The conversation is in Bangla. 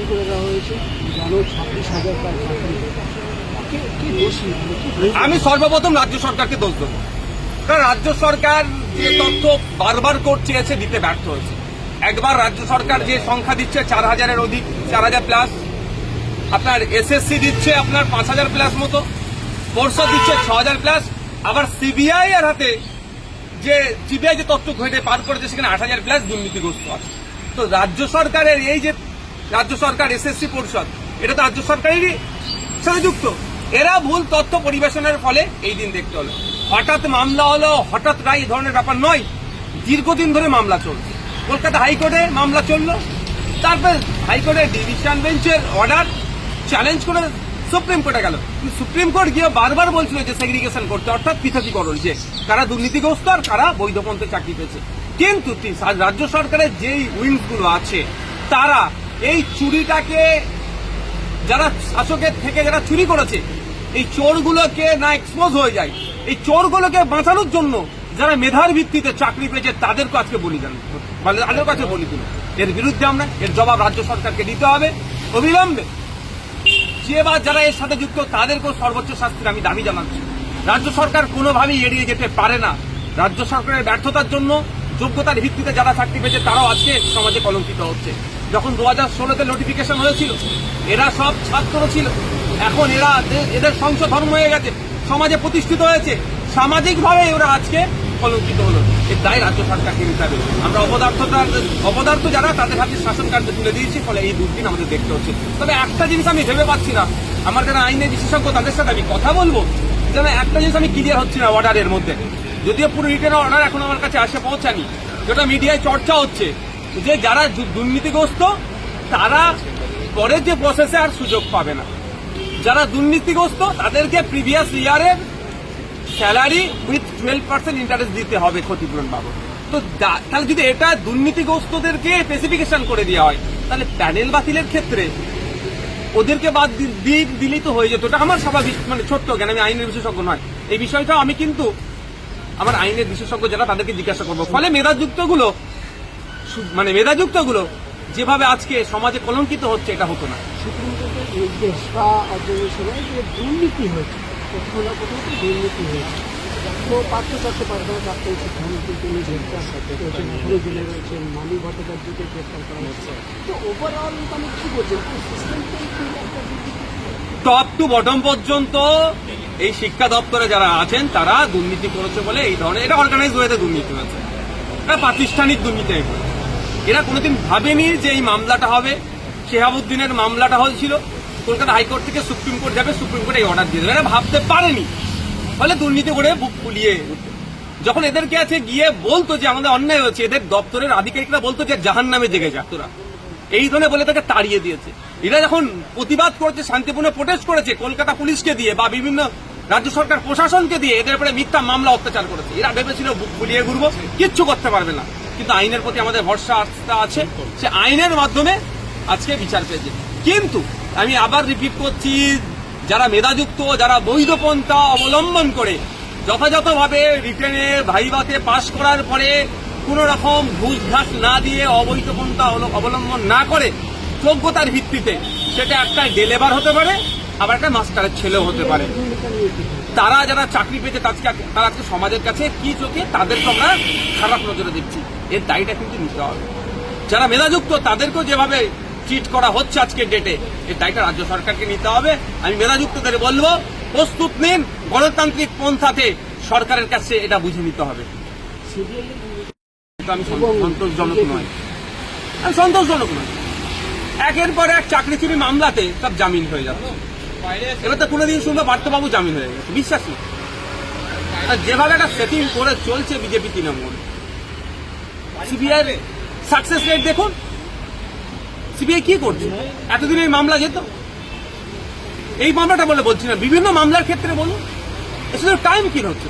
করে দেওয়া হয়েছে, জানো 26,000 টাকা আমি সর্বপ্রথম রাজ্য সরকারকে দোষ দেবো, কারণ রাজ্য সরকার যে তথ্য বারবার কোর্ট চেয়েছে দিতে ব্যর্থ হয়েছে। একবার রাজ্য সরকার যে সংখ্যা দিচ্ছে 4,000-এর অধিক, 4,000 প্লাস, আপনার এসএসসি দিচ্ছে আপনার 5,000 প্লাস মতো, পর্ষদ দিচ্ছে 6,000 প্লাস, আবার সিবিআই এর হাতে যে তথ্য ঘেটে পার করেছে সেখানে 8,000 প্লাস দুর্নীতিগ্রস্ত আছে। তো রাজ্য সরকারের এই যে রাজ্য সরকার এসএসসি পরিষদ, এটা তো রাজ্য সরকারেরই সাথে যুক্ত। এরা ভুল তথ্য পরিবেশনের ফলে এই দিন দেখতে হলো। হঠাৎ মামলা হলো, হঠাৎ রায়, এই ধরনের ব্যাপার নয়। দীর্ঘদিন ধরে মামলা চলছে। কলকাতা হাইকোর্টে মামলা চললো, তারপর হাইকোর্টের ডিভিশন বেঞ্চের অর্ডার চ্যালেঞ্জ করে সুপ্রিম কোর্টে গেল। সুপ্রিম কোর্ট গিয়ে বারবার বলছিল যে সেগ্রিগেশন করতে, অর্থাৎ পৃথকীকরণ, যে কারা দুর্নীতিগ্রস্ত আর কারা বৈধ পন্থে চাকরি পেয়েছে। কিন্তু রাজ্য সরকারের যেই উইংস গুলো আছে তারা এই চুরিটাকে, যারা শাসকের থেকে যারা চুরি করেছে, এই চোরগুলোকে না এক্সপোজ হয়ে যায়, এই চোরগুলোকে বাঁচানোর জন্য যারা মেধার ভিত্তিতে চাকরি পেয়েছে তাদেরকে আজকে বলিদান, তাদের কাছে বলি দিল। এর বিরুদ্ধে আমরা, এর জবাব রাজ্য সরকারকে দিতে হবে অবিলম্বে। যে বা যারা এর সাথে যুক্ত তাদেরকেও সর্বোচ্চ শাস্তির আমি দাবি জানাচ্ছি। রাজ্য সরকার কোনোভাবেই এড়িয়ে যেতে পারে না। রাজ্য সরকারের ব্যর্থতার জন্য যোগ্যতার ভিত্তিতে যারা চাকরি পেয়েছে তারাও আজকে সমাজে কলঙ্কিত হচ্ছে। যখন 2016-তে নোটিফিকেশন হয়েছিল, এরা সব ছাত্র ছিল, এখন এদের সংশোধন হয়ে গেছে, সমাজে প্রতিষ্ঠিত হয়েছে, সামাজিকভাবে ওরা আজকে কলঙ্কিত হলো। এর দায় রাজ্য সরকারকে নিতে হবে। আমরা অপদার্থ যারা, তাদের হাতে শাসন কার্য তুলে দিয়েছি, ফলে এই দুর্দিন আমাদের দেখতে হচ্ছে। তবে একটা জিনিস আমি ভেবে পাচ্ছি না, আমার যারা আইনের বিশেষজ্ঞ তাদের সাথে আমি কথা বলবো, যেন একটা জিনিস আমি ক্লিয়ার হচ্ছি না অর্ডারের মধ্যে। যদিও পুরো রিটেন অর্ডার এখন আমার কাছে আসে পৌঁছানি, যেটা মিডিয়ায় চর্চা হচ্ছে যে যারা দুর্নীতিগ্রস্ত তারা পরে যে প্রসেসে আর সুযোগ পাবে না। যারা দুর্নীতিগ্রস্ত তাদেরকে প্রিভিয়াস ইয়ারের স্যালারি উইথ 12% ইন্টারেস্ট দিতে হবে ক্ষতিপূরণ বাবদ। তো তাহলে যদি এটা দুর্নীতিগ্রস্তদেরকে স্পেসিফিকেশন করে দেওয়া হয়, তাহলে প্যানেল বাতিলের ক্ষেত্রে ওদেরকে বাদ দিলেই তো হয়ে যেত। এটা আমার স্বাভাবিক, মানে ছোট্ট জ্ঞান, আমি আইনের বিশেষজ্ঞ নয়। এই বিষয়টা আমি কিন্তু আমার আইনের বিশেষজ্ঞ যারা তাদেরকে জিজ্ঞাসা করবো। ফলে মেধাযুক্তগুলো যেভাবে আজকে সমাজে কলঙ্কিত হচ্ছে, এটা হতো না। সুপ্রিম কোর্টের নির্দেশ বা অবজারভেশনে যে দুর্নীতি হয়েছে, কোথাও না কোথাও তো দুর্নীতি হয়েছে। তো পার্থ চট্টোপাধ্যায় প্রাক্তন শিক্ষামন্ত্রী, তিনি গ্রেপ্তার হয়েছেন, এখনো জেলে রয়েছেন, মানি ভট্টাচার্যকে গ্রেপ্তার করা হচ্ছে। তো ওভারঅল মানে কি বলছেন, টপ টু বটম পর্যন্ত এই শিক্ষা দপ্তরে যারা আছেন তারা দুর্নীতি করেছে বলে এই ধরনের, এটা অর্গানাইজ ওয়েতে দুর্নীতি হয়েছে, এটা প্রাতিষ্ঠানিক দুর্নীতি। এরা কোনোদিন ভাবেনি যে এই মামলাটা হবে। শেহাবুদ্দিনের মামলাটা হয়েছিল, কলকাতা হাইকোর্ট থেকে সুপ্রিম কোর্ট যাবে, সুপ্রিম কোর্টে এই অর্ডার দিয়ে দেবে, এরা ভাবতে পারেনি। ফলে দুর্নীতি করে বুক ফুলিয়ে উঠবে। যখন এদেরকে আছে গিয়ে বলতো যে আমাদের অন্যায় হয়েছে, এদের দপ্তরের আধিকারিকরা বলতো যে জাহান নামে জেগে যা তোরা, এই ধরনের বলে তাকে তাড়িয়ে দিয়েছে। এরা যখন প্রতিবাদ করেছে, শান্তিপূর্ণ প্রোটেস্ট করেছে, কলকাতা পুলিশকে দিয়ে বা বিভিন্ন রাজ্য সরকার প্রশাসনকে দিয়ে এদের উপরে মিথ্যা মামলা অত্যাচার করেছে। এরা ভেবেছিল বুক ফুলিয়ে ঘুরবো, কিচ্ছু করতে পারবে না। কিন্তু আইনের প্রতি আমাদের ভরসা আস্থা আছে, সে আইনের মাধ্যমে আজকে বিচার পেয়েছে। কিন্তু আমি আবার রিপিট করছি, যারা মেধাযুক্ত, যারা বৈধ পন্থা অবলম্বন করে যথাযথভাবে রিটেনে ভাইভাতে পাশ করার পরে কোন রকম ঘুষ ঘাস না দিয়ে অবৈধ পন্থা অবলম্বন না করে যোগ্যতার ভিত্তিতে, সেটা একটা ডেলেভার হতে পারে, আবার একটা মাস্টারের ছেলেও হতে পারে। তারা যারা চাকরি পেয়েছে তারা আজকে সমাজের কাছে কি চোখে তাদেরকে আমরা খারাপ নজরে দেখছি, এর দায়টা কিন্তু নিতে হবে। যারা মেধাযুক্ত তাদেরকেও যেভাবে ট্রিট করা হচ্ছে আজকের ডেটে, এর দায়টা রাজ্য সরকারকে নিতে হবে। আমি মেধাযুক্তদের বলবো, প্রস্তুত নিন, গণতান্ত্রিক পন্থাতে সরকারের কাছে এটা বুঝে নিতে হবে। আমি সন্তোষজনক নয়, একের পর এক চাকরি চুরি মামলাতে সব জামিন হয়ে যাচ্ছে। এবার তো কোনোদিন শুনবো পার্থবাবু জামিন হয়ে গেছে, বিশ্বাস নেই। যেভাবে একটা সেটিং করে চলছে BJP Trinamool, CBI success rate দেখুন, সিবিআই কি করছে? এতদিন এই মামলা যেত, এই মামলাটা বলে বলছি না, বিভিন্ন মামলার ক্ষেত্রে বলুন, এসব টাইম কি হচ্ছে।